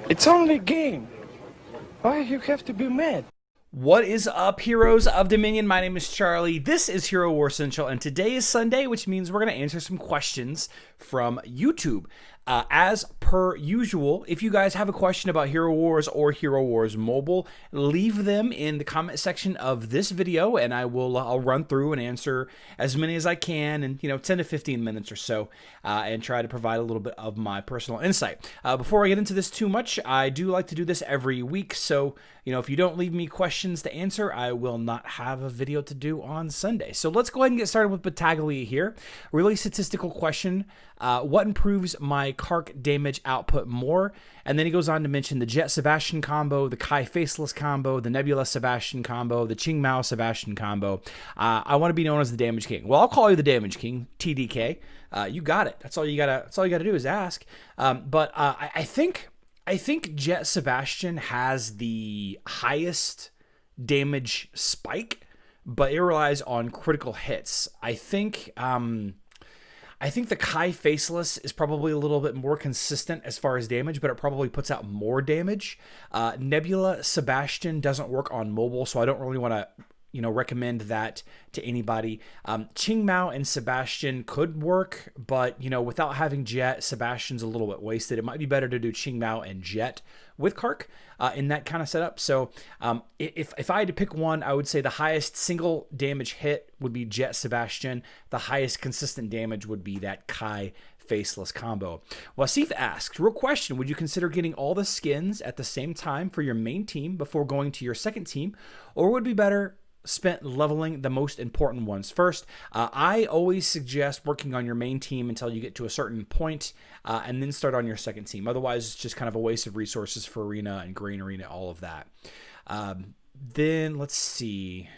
It's only a game. Why you have to be mad? What is up, heroes of Dominion? My name is Charlie. This is Herowarscentral, and today is Sunday, which means we're going to answer some questions from YouTube. As per usual, if you guys have a question about Hero Wars or Hero Wars Mobile, leave them in the comment section of this video, and I'll run through and answer as many as I can in 10 to 15 minutes or so, and try to provide a little bit of my personal insight. Before I get into this too much, I do like to do this every week, so if you don't leave me questions to answer, I will not have a video to do on Sunday. So let's go ahead and get started with Battaglia here. Really statistical question. What improves my Kark damage output more? And then he goes on to mention the Jet Sebastian combo, the Kai Faceless combo, the Nebula Sebastian combo, the Ching Mao Sebastian combo. I want to be known as the Damage King. Well, I'll call you the Damage King, TDK. You got it. That's all you gotta do is ask. But I think Jet Sebastian has the highest damage spike, but it relies on critical hits. I think the Kai Faceless is probably a little bit more consistent as far as damage, but it probably puts out more damage. Nebula Sebastian doesn't work on mobile, so I don't really want to recommend that to anybody. Ching Mao and Sebastian could work, but without having Jet, Sebastian's a little bit wasted. It might be better to do Ching Mao and Jet with Kark in that kind of setup. So if I had to pick one, I would say the highest single damage hit would be Jet Sebastian. The highest consistent damage would be that Kai Faceless combo. Wasif asks, real question, would you consider getting all the skins at the same time for your main team before going to your second team, or would it be better spent leveling the most important ones first? I always suggest working on your main team until you get to a certain point, and then start on your second team. Otherwise, it's just kind of a waste of resources for Arena and Green Arena, all of that. Then let's see.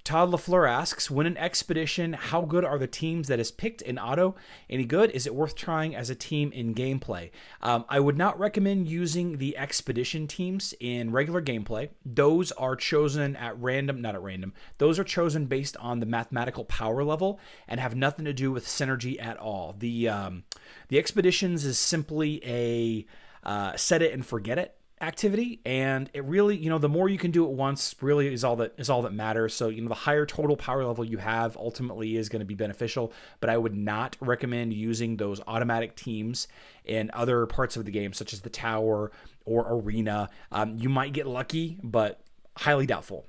Todd LaFleur asks, when an expedition, how good are the teams that is picked in auto? Any good? Is it worth trying as a team in gameplay? I would not recommend using the expedition teams in regular gameplay. Those are chosen at random, not at random. Those are chosen based on the mathematical power level and have nothing to do with synergy at all. The expeditions is simply a set it and forget it activity, and it really, the more you can do it once really is all that matters. So the higher total power level you have ultimately is going to be beneficial, but I would not recommend using those automatic teams in other parts of the game, such as the tower or arena. You might get lucky, but highly doubtful.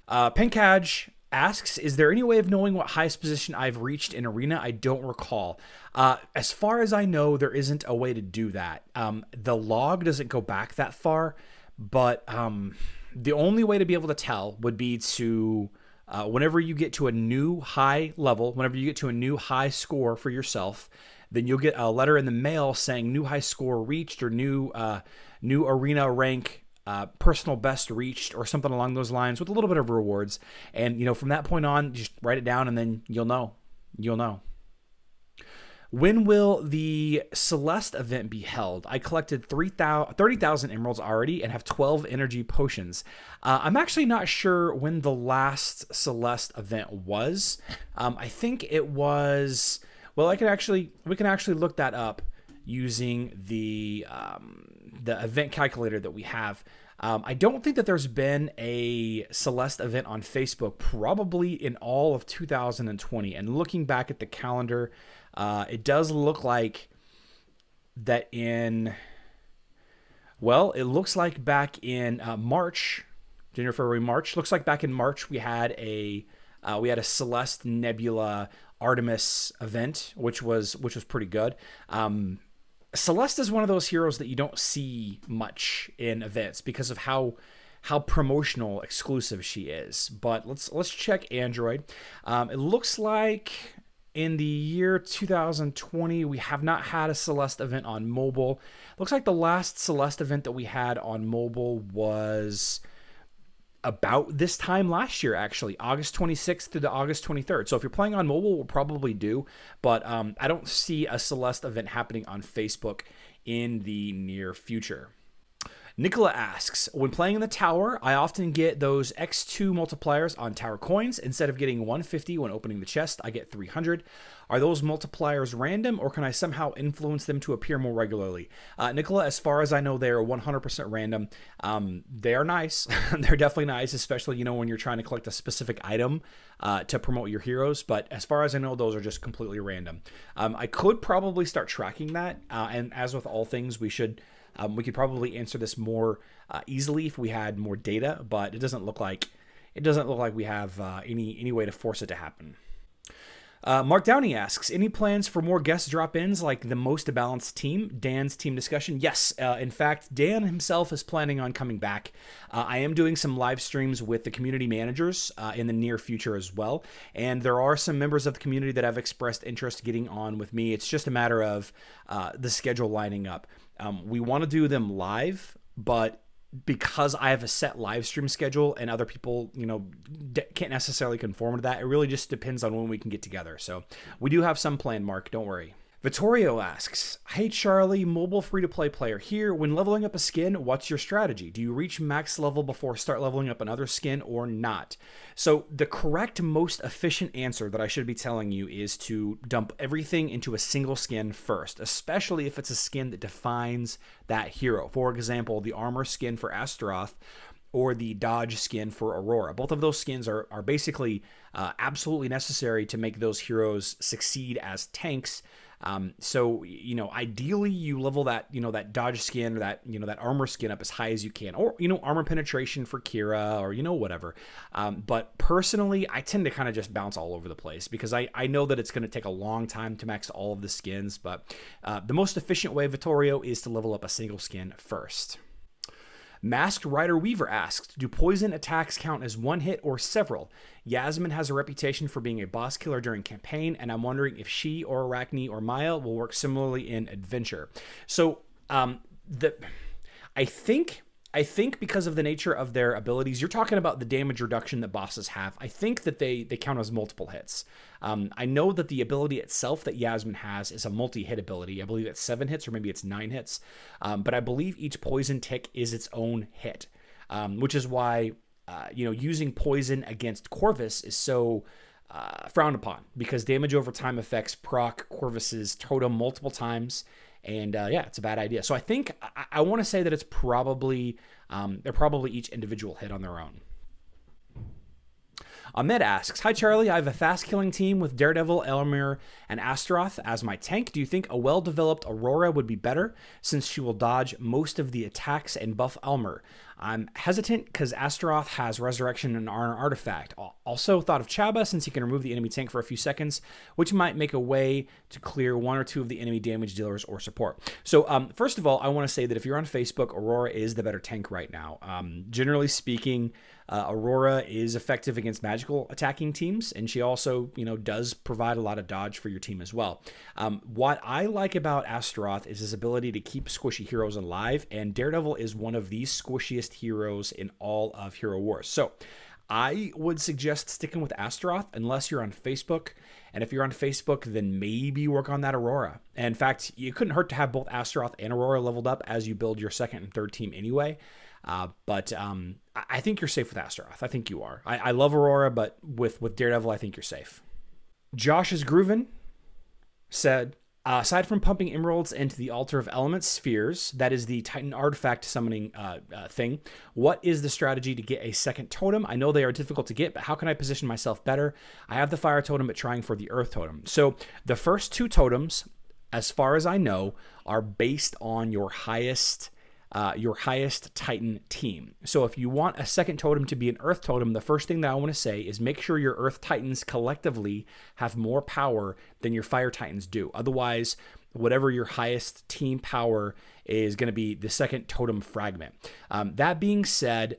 Penkaj asks, is there any way of knowing what highest position I've reached in arena? I don't recall. As far as I know, there isn't a way to do that. The log doesn't go back that far, but the only way to be able to tell would be to, whenever you get to a new high level, whenever you get to a new high score for yourself, then you'll get a letter in the mail saying new high score reached, or new arena rank, personal best reached, or something along those lines, with a little bit of rewards. And from that point on, just write it down, and then you'll know. When will the Celeste event be held? I collected 30,000 emeralds already and have 12 energy potions. I'm actually not sure when the last Celeste event was. I think it was, well, we can actually look that up using the event calculator that we have. I don't think that there's been a Celeste event on Facebook probably in all of 2020. And looking back at the calendar, it does look like that it looks like back in March, January, February, March. Looks like back in March we had a Celeste Nebula Artemis event, which was pretty good. Celeste is one of those heroes that you don't see much in events because of how promotional exclusive she is. But let's check Android. It looks like in the year 2020 we have not had a Celeste event on mobile. Looks like the last Celeste event that we had on mobile was about this time last year, actually, August 26th to the August 23rd. So if you're playing on mobile, we'll probably do, but I don't see a Celeste event happening on Facebook in the near future. Nicola asks, when playing in the tower, I often get those X2 multipliers on tower coins. Instead of getting 150 when opening the chest, I get 300. Are those multipliers random, or can I somehow influence them to appear more regularly? Nicola, as far as I know, they are 100% random. They are nice. They're definitely nice, especially, when you're trying to collect a specific item to promote your heroes. But as far as I know, those are just completely random. I could probably start tracking that. And as with all things, we could probably answer this more easily if we had more data, but it doesn't look like we have any way to force it to happen. Mark Downey asks, any plans for more guest drop-ins like the most balanced team, Dan's team discussion? Yes. In fact, Dan himself is planning on coming back. I am doing some live streams with the community managers in the near future as well. And there are some members of the community that have expressed interest getting on with me. It's just a matter of the schedule lining up. We want to do them live, but because I have a set live stream schedule and other people, can't necessarily conform to that, it really just depends on when we can get together. So we do have some plan, Mark. Don't worry. Vittorio asks, hey Charlie, mobile free-to-play player here. When leveling up a skin, what's your strategy? Do you reach max level before start leveling up another skin or not? So the correct, most efficient answer that I should be telling you is to dump everything into a single skin first, especially if it's a skin that defines that hero. For example, the armor skin for Astaroth or the dodge skin for Aurora. Both of those skins are basically absolutely necessary to make those heroes succeed as tanks. So, ideally you level that, that dodge skin or that, that armor skin up as high as you can, or, armor penetration for Kira or, whatever. But personally, I tend to kind of just bounce all over the place because I know that it's going to take a long time to max all of the skins, but the most efficient way, Vittorio, is to level up a single skin first. Masked Rider Weaver asks, do poison attacks count as one hit or several? Yasmin has a reputation for being a boss killer during campaign, and I'm wondering if she or Arachne or Maya will work similarly in adventure. So, I think because of the nature of their abilities, you're talking about the damage reduction that bosses have. I think that they count as multiple hits. I know that the ability itself that Yasmin has is a multi-hit ability. I believe it's 7 hits or maybe it's 9 hits. But I believe each poison tick is its own hit, which is why using poison against Corvus is so frowned upon, because damage over time affects proc Corvus's totem multiple times. And it's a bad idea. So I think I want to say that it's probably they're probably each individual hit on their own. Ahmed asks, hi Charlie, I have a fast killing team with Daredevil, Elmer, and Astaroth as my tank. Do you think a well-developed Aurora would be better since she will dodge most of the attacks and buff Elmer? I'm hesitant because Astaroth has Resurrection and an artifact. Also thought of Chaba since he can remove the enemy tank for a few seconds, which might make a way to clear 1 or 2 of the enemy damage dealers or support. So first of all, I want to say that if you're on Facebook, Aurora is the better tank right now. Generally speaking, Aurora is effective against magical attacking teams, and she also, does provide a lot of dodge for your team as well. What I like about Astaroth is his ability to keep squishy heroes alive, and Daredevil is one of the squishiest heroes in all of Hero Wars. So I would suggest sticking with Astaroth unless you're on Facebook. And if you're on Facebook, then maybe work on that Aurora. And in fact, you couldn't hurt to have both Astaroth and Aurora leveled up as you build your second and third team anyway. But I think you're safe with Astaroth. I think you are. I love Aurora, but with Daredevil, I think you're safe. Josh is groovin' said, aside from pumping emeralds into the Altar of Elements spheres, that is the Titan artifact summoning thing, what is the strategy to get a second totem? I know they are difficult to get, but how can I position myself better? I have the fire totem, but trying for the earth totem. So the first 2 totems, as far as I know, are based on your highest Titan team. So if you want a second totem to be an Earth totem, the first thing that I want to say is make sure your Earth Titans collectively have more power than your Fire Titans do. Otherwise, whatever your highest team power is going to be the second totem fragment. That being said,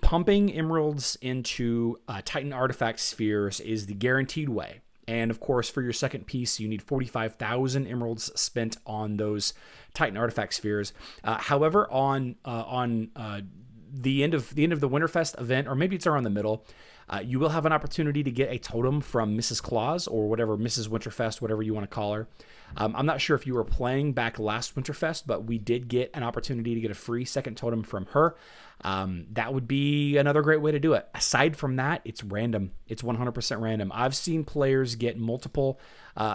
pumping emeralds into Titan artifact spheres is the guaranteed way. And of course, for your second piece, you need 45,000 emeralds spent on those Titan artifact spheres. However, on the end of the Winterfest event, or maybe it's around the middle, you will have an opportunity to get a totem from Mrs. Claus or whatever, Mrs. Winterfest, whatever you want to call her. I'm not sure if you were playing back last Winterfest, but we did get an opportunity to get a free second totem from her. That would be another great way to do it. Aside from that, it's random. It's 100% random. I've seen players get multiple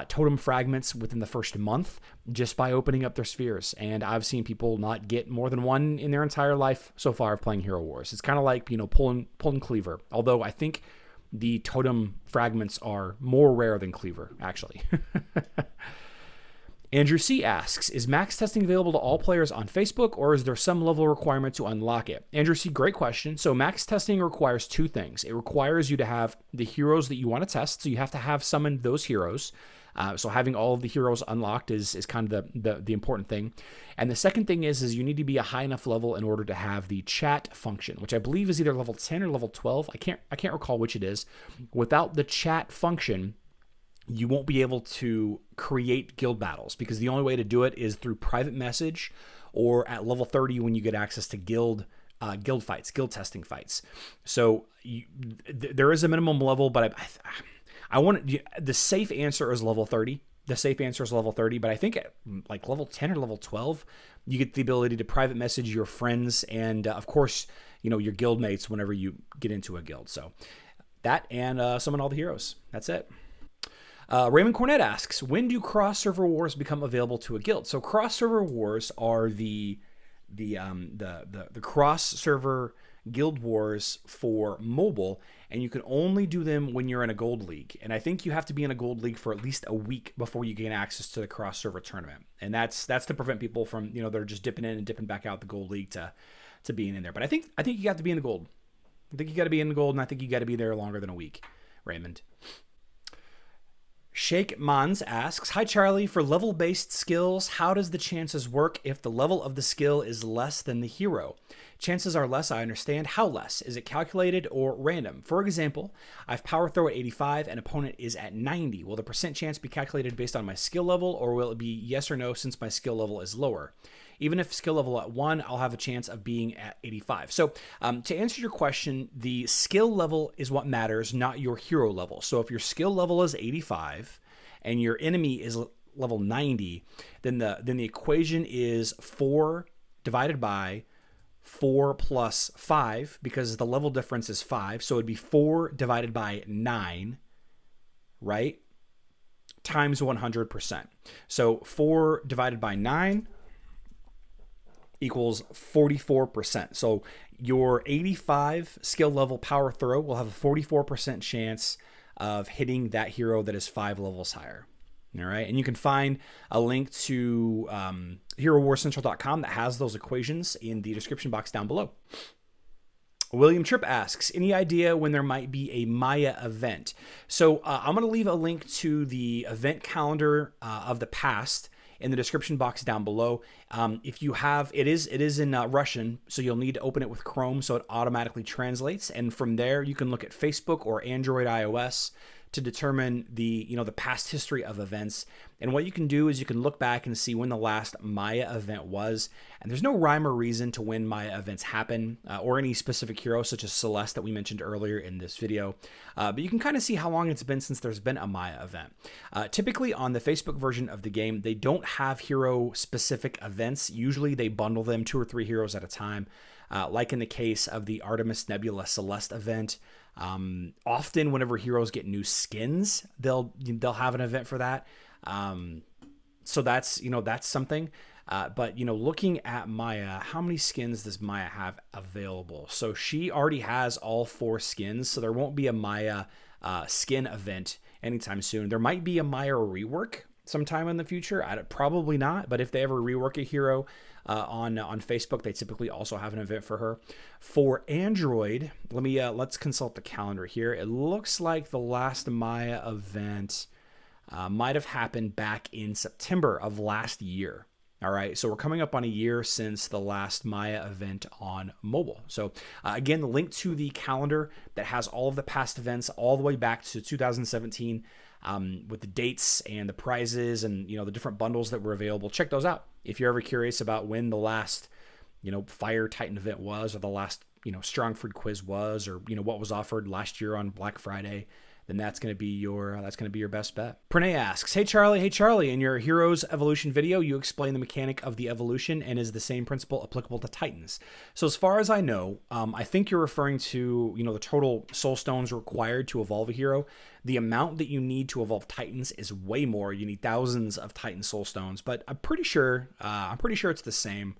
totem fragments within the first month just by opening up their spheres. And I've seen people not get more than one in their entire life so far of playing Hero Wars. It's kind of like, pulling Cleaver. Although I think the totem fragments are more rare than Cleaver, actually. Andrew C. asks, is max testing available to all players on Facebook, or is there some level requirement to unlock it? Andrew C., great question. So max testing requires two things. It requires you to have the heroes that you want to test, so you have to have summoned those heroes. So having all of the heroes unlocked is kind of the important thing. And the second thing is you need to be a high enough level in order to have the chat function, which I believe is either level 10 or level 12. I can't recall which it is. Without the chat function, you won't be able to create guild battles, because the only way to do it is through private message or at level 30 when you get access to guild fights, guild testing fights. So there is a minimum level, but I want the safe answer is level 30. The safe answer is level 30, but I think at like level 10 or level 12, you get the ability to private message your friends and of course, your guild mates whenever you get into a guild. So that and summon all the heroes. That's it. Raymond Cornett asks, when do cross-server wars become available to a guild? So cross-server wars are the cross-server guild wars for mobile, and you can only do them when you're in a gold league. And I think you have to be in a gold league for at least a week before you gain access to the cross-server tournament. And that's to prevent people from, they're just dipping in and dipping back out the gold league to being in there. But I think you got to be in the gold. I think you got to be in the gold, and I think you got to be there longer than a week, Raymond. Shake Mons asks, hi Charlie, for level-based skills, how does the chances work if the level of the skill is less than the hero? Chances are less, I understand. How less? Is it calculated or random? For example, I have power throw at 85 and opponent is at 90. Will the percent chance be calculated based on my skill level, or will it be yes or no since my skill level is lower? Even if skill level at 1, I'll have a chance of being at 85. So to answer your question, the skill level is what matters, not your hero level. So if your skill level is 85 and your enemy is level 90, then the equation is 4 divided by 4 plus 5, because the level difference is 5. So it'd be 4 divided by 9, right? Times 100%. So 4 divided by 9 equals 44%. So your 85 skill level power throw will have a 44% chance of hitting that hero that is 5 levels higher. All right. And you can find a link to herowarscentral.com that has those equations in the description box down below. William Tripp asks, any idea when there might be a Maya event? So I'm going to leave a link to the event calendar of the past in the description box down below. If you have, it is in Russian, so you'll need to open it with Chrome so it automatically translates. And from there, you can look at Facebook or Android, iOS to determine the past history of events. And what you can do is you can look back and see when the last Maya event was. And there's no rhyme or reason to when Maya events happen or any specific hero such as Celeste that we mentioned earlier in this video. But you can kind of see how long it's been since there's been a Maya event. Typically on the Facebook version of the game, they don't have hero specific events. Usually they bundle them 2 or 3 heroes at a time. Like in the case of the Artemis Nebula Celeste event. Often whenever heroes get new skins, they'll have an event for that. So that's something. But looking at Maya, how many skins does Maya have available? So she already has all 4 skins, so there won't be a Maya skin event anytime soon. There might be a Maya rework sometime in the future. Probably not, but if they ever rework a hero on Facebook, they typically also have an event for her. For Android, let's consult the calendar here. It looks like the last Maya event might have happened back in September of last year. All right, so we're coming up on a year since the last Maya event on mobile. So again, the link to the calendar that has all of the past events all the way back to 2017 with the dates and the prizes and the different bundles that were available. Check those out if you're ever curious about when the last Fire Titan event was, or the last Strongford quiz was, or what was offered last year on Black Friday. then that's going to be your best bet. Pranay asks, hey Charlie, in your Heroes evolution video, you explain the mechanic of the evolution and is the same principle applicable to Titans. So as far as I know, I think you're referring to, the total soul stones required to evolve a hero. The amount that you need to evolve Titans is way more. You need thousands of Titan soul stones, but I'm pretty sure it's the same.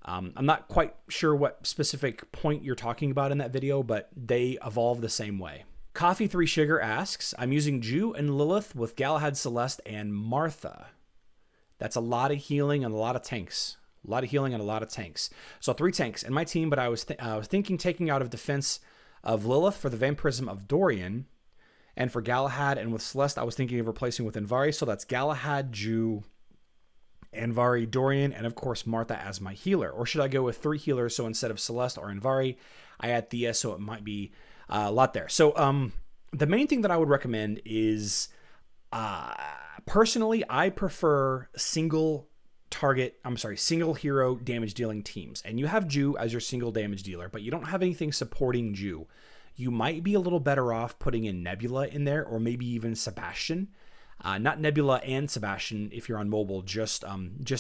I'm not quite sure what specific point you're talking about in that video, but they evolve the same way. Coffee 3 Sugar asks, I'm using Ju and Lilith with Galahad, Celeste, and Martha. That's a lot of healing and a lot of tanks. So 3 tanks in my team, but I was thinking taking out of defense of Lilith for the vampirism of Dorian, and for Galahad and with Celeste, I was thinking of replacing with Anvari. So that's Galahad, Ju, Anvari, Dorian, and of course Martha as my healer. Or should I go with 3 healers? So instead of Celeste or Anvari, I add Thea, so it might be a lot there. So the main thing that I would recommend is, personally, I prefer single hero damage dealing teams. And you have Ju as your single damage dealer, but you don't have anything supporting Ju. You might be a little better off putting in Nebula in there, or maybe even Sebastian. Not Nebula and Sebastian if you're on mobile, just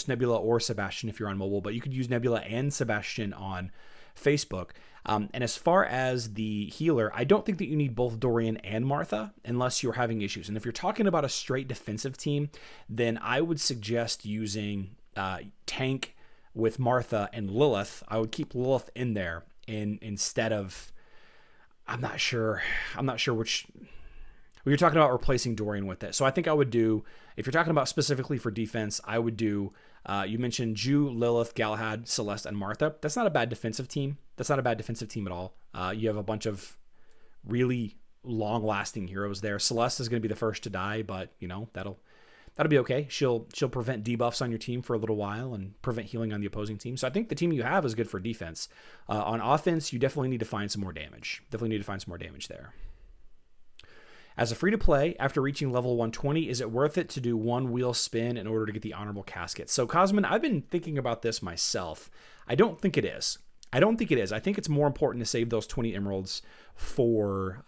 Nebula or Sebastian if you're on mobile, but you could use Nebula and Sebastian on Facebook. And as far as the healer, I don't think that you need both Dorian and Martha unless you're having issues. And if you're talking about a straight defensive team, then I would suggest using tank with Martha and Lilith. I would keep Lilith in there instead of, I'm not sure which. You're talking about replacing Dorian with it. So I think I would do, if you're talking about specifically for defense, I would do, you mentioned Ju, Lilith, Galahad, Celeste, and Martha. That's not a bad defensive team. That's not a bad defensive team at all. You have a bunch of really long-lasting heroes there. Celeste is going to be the first to die, but, that'll be okay. She'll prevent debuffs on your team for a little while and prevent healing on the opposing team. So I think the team you have is good for defense. On offense, you definitely need to find some more damage. There. As a free-to-play, after reaching level 120, is it worth it to do one wheel spin in order to get the honorable casket? So, Cosmin, I've been thinking about this myself. I don't think it is. I think it's more important to save those 20 emeralds for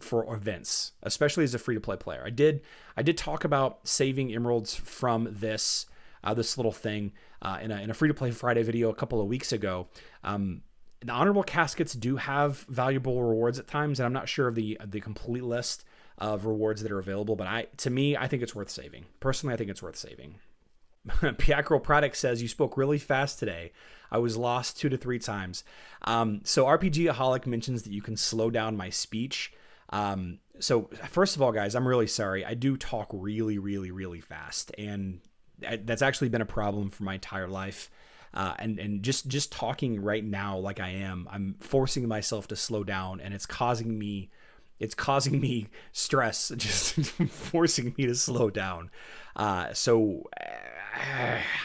events, especially as a free-to-play player. I did talk about saving emeralds from this little thing in a free-to-play Friday video a couple of weeks ago. The honorable caskets do have valuable rewards at times, and I'm not sure of the complete list of rewards that are available, but I think it's worth saving. Personally, I think it's worth saving. Piacro Product says, you spoke really fast today. I was lost 2 to 3 times. So RPGaholic mentions that you can slow down my speech. So first of all, guys, I'm really sorry. I do talk really, really, really fast, and that's actually been a problem for my entire life. And just talking right now like I am, I'm forcing myself to slow down, and it's causing me stress, just forcing me to slow down. So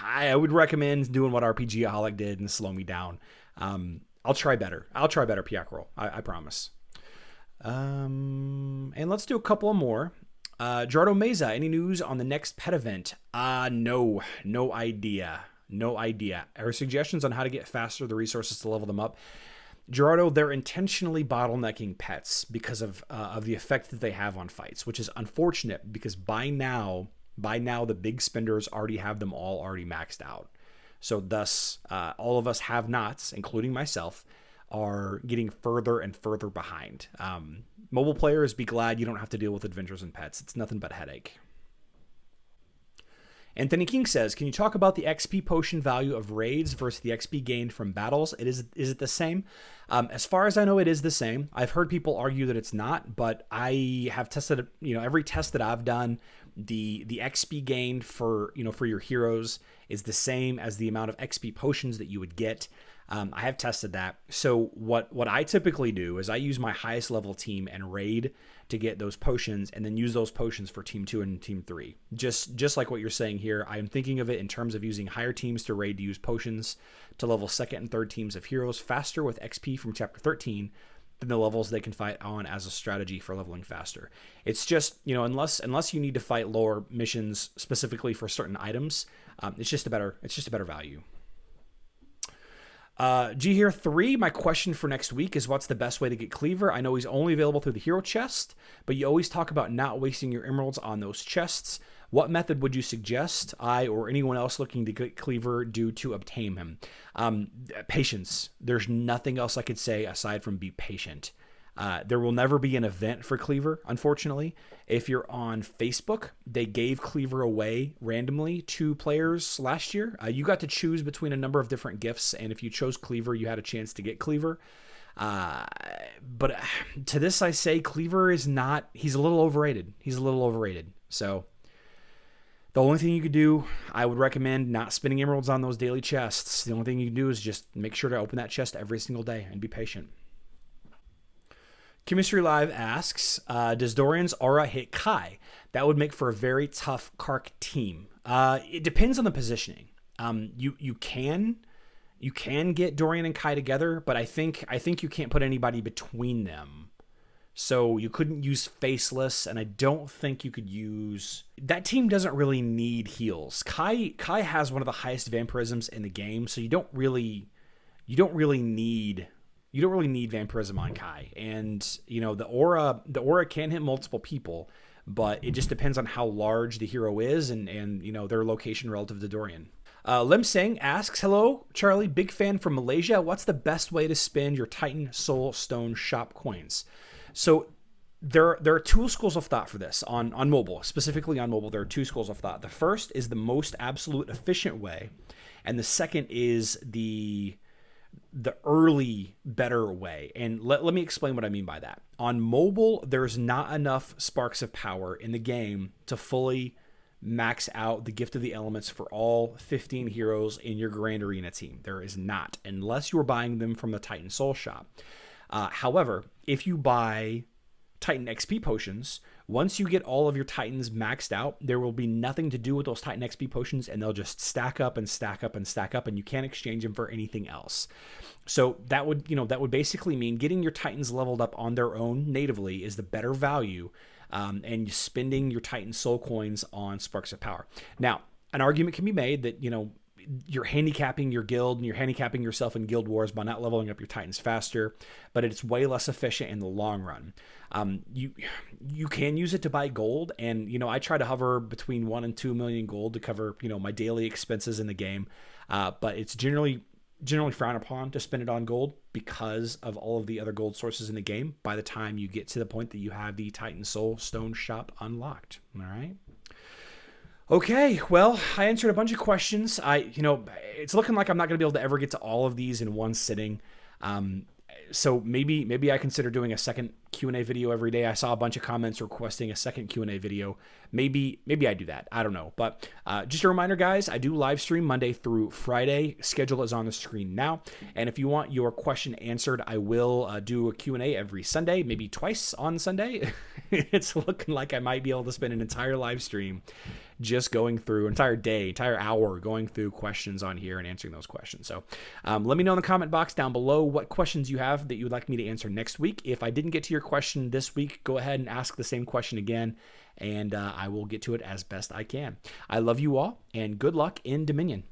I would recommend doing what RPGaholic did and slow me down. I'll try better, Piacro. I promise. And let's do a couple more. Gerardo Meza, any news on the next pet event? No idea. Or suggestions on how to get faster the resources to level them up? Gerardo, they're intentionally bottlenecking pets because of the effect that they have on fights, which is unfortunate because by now the big spenders already have them all already maxed out. So thus, all of us have-nots, including myself, are getting further and further behind. Mobile players, be glad you don't have to deal with adventures and pets. It's nothing but headache. Anthony King says, can you talk about the XP potion value of raids versus the XP gained from battles? Is it the same? As far as I know, it is the same. I've heard people argue that it's not, but I have tested, every test that I've done, the XP gained for your heroes is the same as the amount of XP potions that you would get. I have tested that. So what I typically do is I use my highest level team and raid to get those potions, and then use those potions for team 2 and team 3. Just like what you're saying here, I am thinking of it in terms of using higher teams to raid to use potions to level 2nd and 3rd teams of heroes faster with XP from chapter 13 than the levels they can fight on as a strategy for leveling faster. It's just, unless you need to fight lower missions specifically for certain items, it's just a better value. G here 3, my question for next week is what's the best way to get Cleaver? I know he's only available through the hero chest, but you always talk about not wasting your emeralds on those chests. What method would you suggest I or anyone else looking to get Cleaver do to obtain him? Patience. There's nothing else I could say aside from be patient. There will never be an event for Cleaver, unfortunately. If you're on Facebook, they gave Cleaver away randomly to players last year. You got to choose between a number of different gifts, and if you chose Cleaver, you had a chance to get Cleaver. But to this I say Cleaver is not, he's a little overrated. He's a little overrated. So the only thing you could do, I would recommend not spending emeralds on those daily chests. The only thing you can do is just make sure to open that chest every single day and be patient. Chemistry Live asks, does Dorian's aura hit Kai? That would make for a very tough Kark team. It depends on the positioning. You can get Dorian and Kai together, but I think you can't put anybody between them. So you couldn't use Faceless, and I don't think you could use... That team doesn't really need heals. Kai has one of the highest vampirisms in the game, so you don't really need vampirism on Kai. And, you know, the aura can hit multiple people, but it just depends on how large the hero is and you know, their location relative to Dorian. Lim Singh asks, hello, Charlie, big fan from Malaysia. What's the best way to spend your Titan Soul Stone shop coins? So there are two schools of thought for this on mobile. Specifically on mobile, there are two schools of thought. The first is the most absolute efficient way, and the second is the early better way. And let me explain what I mean by that. On mobile, there's not enough sparks of power in the game to fully max out the gift of the elements for all 15 heroes in your Grand Arena team. There is not, unless you're buying them from the Titan Soul shop. However, if you buy Titan XP potions, once you get all of your Titans maxed out, there will be nothing to do with those Titan XP potions, and they'll just stack up and stack up and stack up, and you can't exchange them for anything else. So that would basically mean getting your Titans leveled up on their own natively is the better value, and spending your Titan Soul coins on Sparks of Power. Now, an argument can be made that, you know, you're handicapping your guild and you're handicapping yourself in Guild Wars by not leveling up your Titans faster, but it's way less efficient in the long run. You can use it to buy gold, and, you know, I try to hover between 1 and 2 million gold to cover, you know, my daily expenses in the game, but it's generally frowned upon to spend it on gold because of all of the other gold sources in the game by the time you get to the point that you have the Titan Soul Stone shop unlocked. All right. Okay, well, I answered a bunch of questions. It's looking like I'm not going to be able to ever get to all of these in one sitting. So maybe I consider doing a second Q&A video every day. I saw a bunch of comments requesting a second Q&A video. Maybe I do that. I don't know. But just a reminder, guys, I do live stream Monday through Friday. Schedule is on the screen now. And if you want your question answered, I will do a Q&A every Sunday, maybe twice on Sunday. It's looking like I might be able to spend an entire live stream just going through entire hour going through questions on here and answering those questions. So let me know in the comment box down below what questions you have that you would like me to answer next week. If I didn't get to your question this week, go ahead and ask the same question again, and I will get to it as best I can. I love you all, and good luck in Dominion.